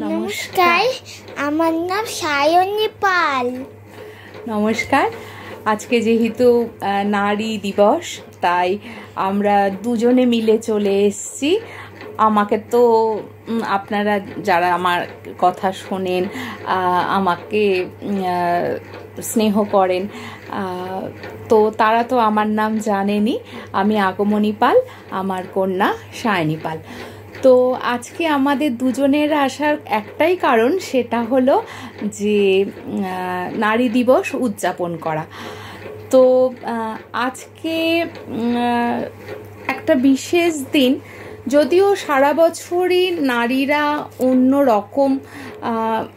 নমস্কার, আমার নাম সায়নী পাল। নমস্কার। আজকে যেহেতু নারী দিবস, তাই আমরা দুজনে মিলে চলে এসেছি। আমাকে তো আপনারা যারা আমার কথা শোনেন, আমাকে স্নেহ করেন, তো তারা তো আমার নাম জানেনই। আমি আগমনী পাল, আমার কন্যা সায়নী পাল। তো আজকে আমাদের দুজনের আসার একটাই কারণ, সেটা হলো যে নারী দিবস উদযাপন করা। তো আজকে একটা বিশেষ দিন। যদিও সারা বছরই নারীরা অন্য রকম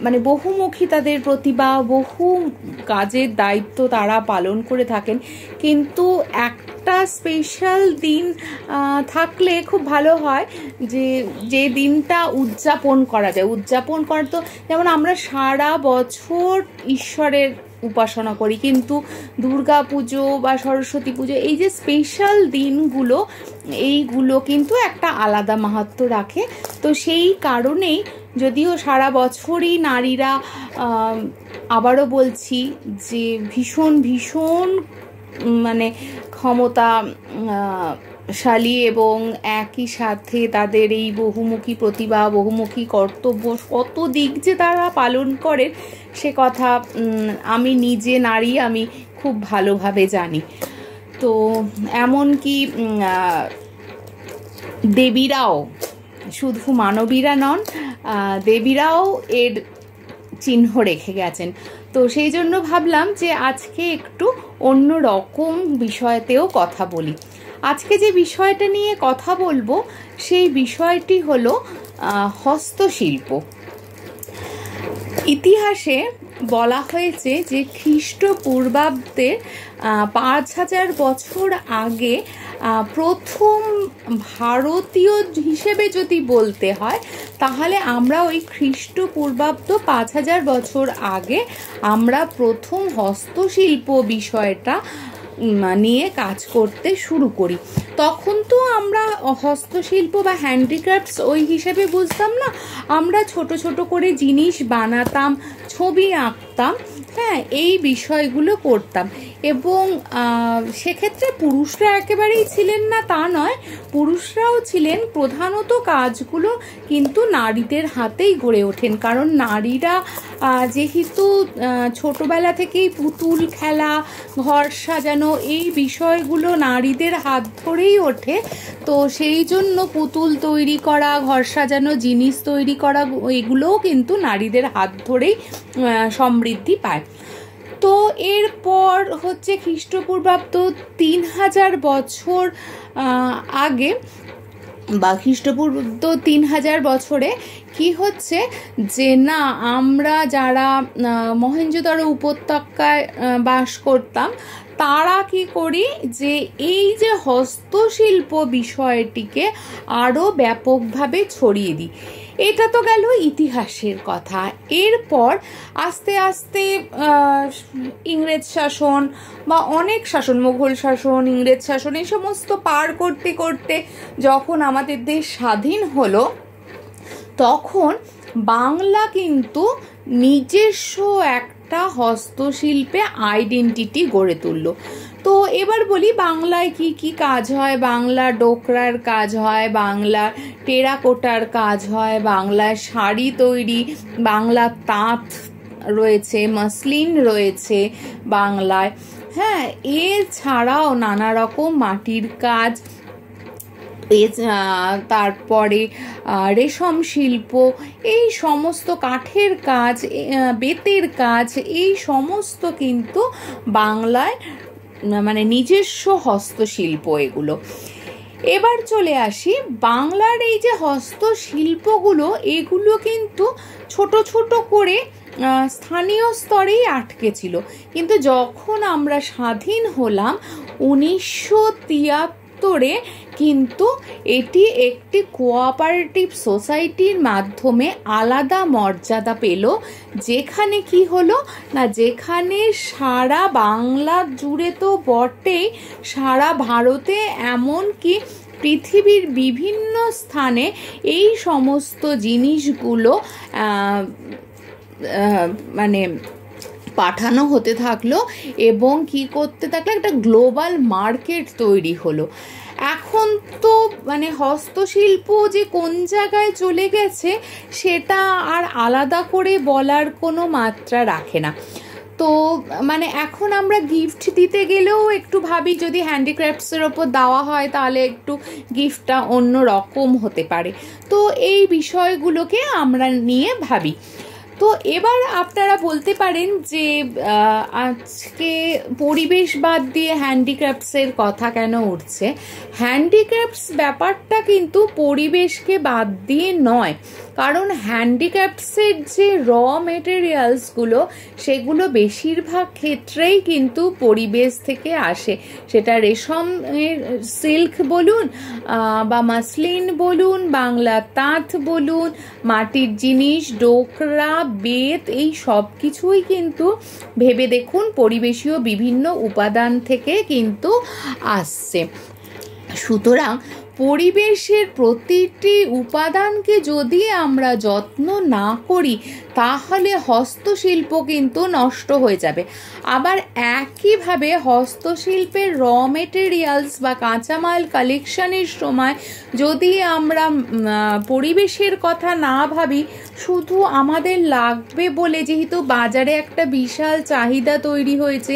মানে বহুমুখী তাদের প্রতিভা, বহু কাজের দায়িত্ব তারা পালন করে থাকেন, কিন্তু একটা স্পেশাল দিন থাকলে খুব ভালো হয়, যে দিনটা উদযাপন করা যায়। উদযাপন করা তো যেমন আমরা সারা বছর ঈশ্বরের উপাসনা করি, কিন্তু দুর্গা পুজো বা সরস্বতী পুজো, এই যে স্পেশাল দিনগুলো, এইগুলো কিন্তু একটা আলাদা মাহাত্ম্য রাখে। তো সেই কারণেই, যদিও সারা বছরই নারীরা, আবারও বলছি, যে ভীষণ ভীষণ মানে ক্ষমতাশালী এবং একই সাথে তাদের এই বহুমুখী প্রতিভা, বহুমুখী কর্তব্য, কত দিক যে তারা পালন করেন, সে কথা আমি নিজে নারী, আমি খুব ভালোভাবে জানি। তো এমনকি দেবীরাও, শুধু মানবীরা নন, দেবীরাও এর চিহ্ন রেখে গেছেন। তো সেই জন্য ভাবলাম যে আজকে একটু অন্য রকম বিষয়তেও কথা বলি। আজকে যে বিষয়টা নিয়ে কথা বলবো, সেই বিষয়টি হলো হস্তশিল্প। ইতিহাসে বলা হয়েছে যে খ্রিস্টপূর্বাব্দে 5000 বছর আগে প্রথম ভারতীয় হিসেবে যদি বলতে হয়, তাহলে আমরা ওই খ্রিস্টপূর্বাব্দ 5000 বছর আগে আমরা প্রথম হস্তশিল্প বিষয়টা নিয়ে কাজ করতে শুরু করি। তখন তো আমরা হস্তশিল্প বা হ্যান্ডিক্রাফটস ওই হিসেবে বুঝতাম না। আমরা ছোট ছোট করে জিনিস বানাতাম, ছবি আঁকতাম, হ্যাঁ, এই বিষয়গুলো করতাম। এবং সেক্ষেত্রে পুরুষরা একেবারেই ছিলেন না তা নয়, পুরুষরাও ছিলেন। প্রধানত কাজগুলো কিন্তু নারীদের হাতেই গড়ে ওঠেন, কারণ নারীরা যেহেতু ছোটবেলা থেকেই পুতুল খেলা, ঘর সাজানো, এই বিষয়গুলো নারীদের হাত ধরেই ওঠে। তো সেই জন্য পুতুল তৈরি করা, ঘর সাজানো, জিনিস তৈরি করা, এগুলোও কিন্তু নারীদের হাত ধরেই সমৃদ্ধি পায়। তো এরপর হচ্ছে খ্রিস্টপূর্বাব্দ 3000 বছর আগে, বা খ্রিস্টপূর্ব 3000 বছরে কি হচ্ছে, যে না, আমরা যারা মহেঞ্জোদারো উপত্যকায় বাস করতাম, তারা কি করি, যে এই যে হস্তশিল্প বিষয়টিকে আরও ব্যাপকভাবে ছড়িয়ে দিই। এটা তো গেল ইতিহাসের কথা। এরপর আস্তে আস্তে ইংরেজ শাসন বা অনেক শাসন, মুঘল শাসন, ইংরেজ শাসন, এই সমস্ত পার করতে করতে যখন আমাদের দেশ স্বাধীন হলো, তখন বাংলা কিন্তু নিজস্ব একটা হস্তশিল্পে আইডেন্টিটি গড়ে তুললো। তো এবার বলি, বাংলায় কি কি কাজ হয়? বাংলা ডোকরার কাজ হয়, বাংলা টেরাকোটার কাজ হয়, বাংলায় শাড়ি তৈরি, বাংলা তাঁত রয়েছে, মসলিন রয়েছে বাংলায়, হ্যাঁ, এছাড়াও নানা রকম মাটির কাজ, তারপরে রেশম শিল্প, এই সমস্ত কাঠের কাজ, বেতের কাজ, এই সমস্ত কিন্তু বাংলায় মানে নিজস্ব হস্তশিল্প এগুলো। এবার চলে আসি, বাংলার এই যে হস্তশিল্পগুলো, এগুলো কিন্তু ছোট ছোট করে স্থানীয় স্তরেই আটকে ছিল। কিন্তু যখন আমরা স্বাধীন হলাম 1973, কিন্তু এটি একটি কোঅপারেটিভ সোসাইটির মাধ্যমে আলাদা মর্যাদা পেল। যেখানে কি হলো না, যেখানে সারা বাংলা জুড়ে তো বটেই, সারা ভারতে, এমনকি পৃথিবীর বিভিন্ন স্থানে এই সমস্ত জিনিসগুলো মানে পাঠানো হতে থাকলো এবং কি করতে থাকলো, একটা গ্লোবাল মার্কেট তৈরি হলো। এখন তো মানে হস্তশিল্প যে কোন জায়গায় চলে গেছে সেটা আর আলাদা করে বলার কোনো মাত্রা রাখে না। তো মানে এখন আমরা গিফট দিতে গেলেও একটু ভাবি যদি হ্যান্ডিক্রাফটসের ওপর দেওয়া হয় তাহলে একটু গিফটটা অন্য রকম হতে পারে। তো এই বিষয়গুলোকে আমরা নিয়ে ভাবি। তো এবার আপনারা বলতে পারেন যে আজকে পরিবেশ বাদ দিয়ে হ্যান্ডিক্রাফটসের কথা কেন উঠছে। হ্যান্ডিক্রাফটস ব্যাপারটা কিন্তু পরিবেশকে বাদ দিয়ে নয়, কারণ হ্যান্ডিক্রাফটসের যে র মেটেরিয়ালসগুলো সেগুলো বেশিরভাগ ক্ষেত্রেই কিন্তু পরিবেশ থেকে আসে। সেটা রেশম সিল্ক বলুন বা মাসলিন বলুন, বাংলা তাঁত বলুন, মাটির জিনিস, ডোকরা, বেত, এই সব কিছুই কিন্তু ভেবে দেখুন পরিবেশীয় বিভিন্ন উপাদান থেকে কিন্তু আসছে। সুতরাং পরিবেশের প্রতিটি উপাদানকে যদি আমরা যত্ন না করি তাহলে হস্তশিল্প কিন্তু নষ্ট হয়ে যাবে। আবার একইভাবে হস্তশিল্পের র মেটেরিয়ালস বা কাঁচামাল কালেকশনের সময় যদি আমরা পরিবেশের কথা না ভাবি, শুধু আমাদের লাগবে বলে, যেহেতু বাজারে একটা বিশাল চাহিদা তৈরি হয়েছে,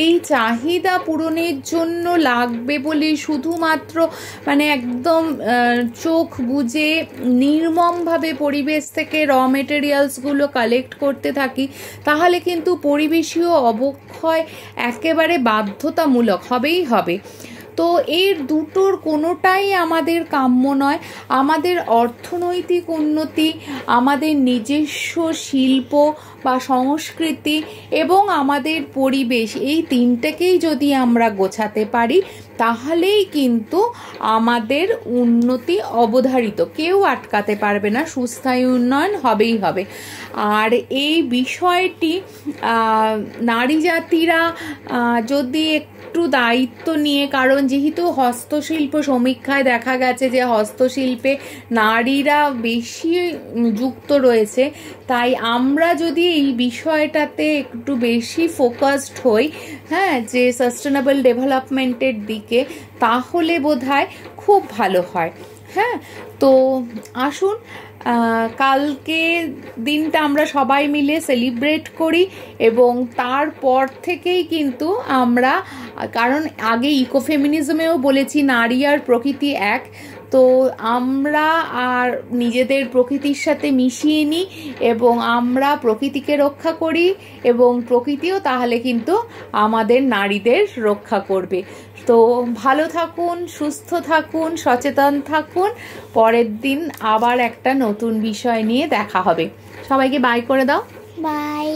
এই চাহিদা পূরণের জন্য লাগবে বলে শুধুমাত্র মানে একদম চোখ বুজে নির্মমভাবে পরিবেশ থেকে র মেটেরিয়ালসগুলো কালেক্ট করতে থাকি, তাহলে কিন্তু পরিবেশীয় অবক্ষয় একেবারে বাধ্যতামূলক হবেই হবে। তো এর দুটোর কোনোটাই আমাদের কাম্য নয়। আমাদের অর্থনৈতিক উন্নতি, আমাদের নিজস্ব শিল্প বা সংস্কৃতি এবং আমাদের পরিবেশ, এই তিনটেকেই যদি আমরা গোছাতে পারি তাহলেই কিন্তু আমাদের উন্নতি অবধারিত, কেউ আটকাতে পারবে না, সুস্থায়ী উন্নয়ন হবেই হবে। আর এই বিষয়টি নারী জাতিরা যদি একটু দায়িত্ব নিয়ে, কারণ যেহেতু হস্তশিল্প সমীক্ষায় দেখা গেছে যে হস্তশিল্পে নারীরা বেশি যুক্ত রয়েছে, তাই আমরা যদি এই বিষয়টাতে একটু বেশি ফোকাসড হই, হ্যাঁ, যে সাস্টেনেবল ডেভেলপমেন্টের দিকে, তাহলে বোধহয় খুব ভালো হয়। হ্যাঁ, তো আসুন কালকে দিনটা আমরা সবাই মিলে সেলিব্রেট করি এবং তারপর থেকেই কিন্তু আমরা, কারণ আগে ইকোফেমিনিজমেও বলেছি নারী আর প্রকৃতি এক, তো আমরা আর নিজেদের প্রকৃতির সাথে মিশিয়ে নিই এবং আমরা প্রকৃতিকে রক্ষা করি এবং প্রকৃতিও তাহলে কিন্তু আমাদের নারীদের রক্ষা করবে। তো ভালো থাকুন, সুস্থ থাকুন, সচেতন থাকুন। পরের দিন আবার একটা নতুন বিষয় নিয়ে দেখা হবে। সবাইকে বাই করে দাও। বাই।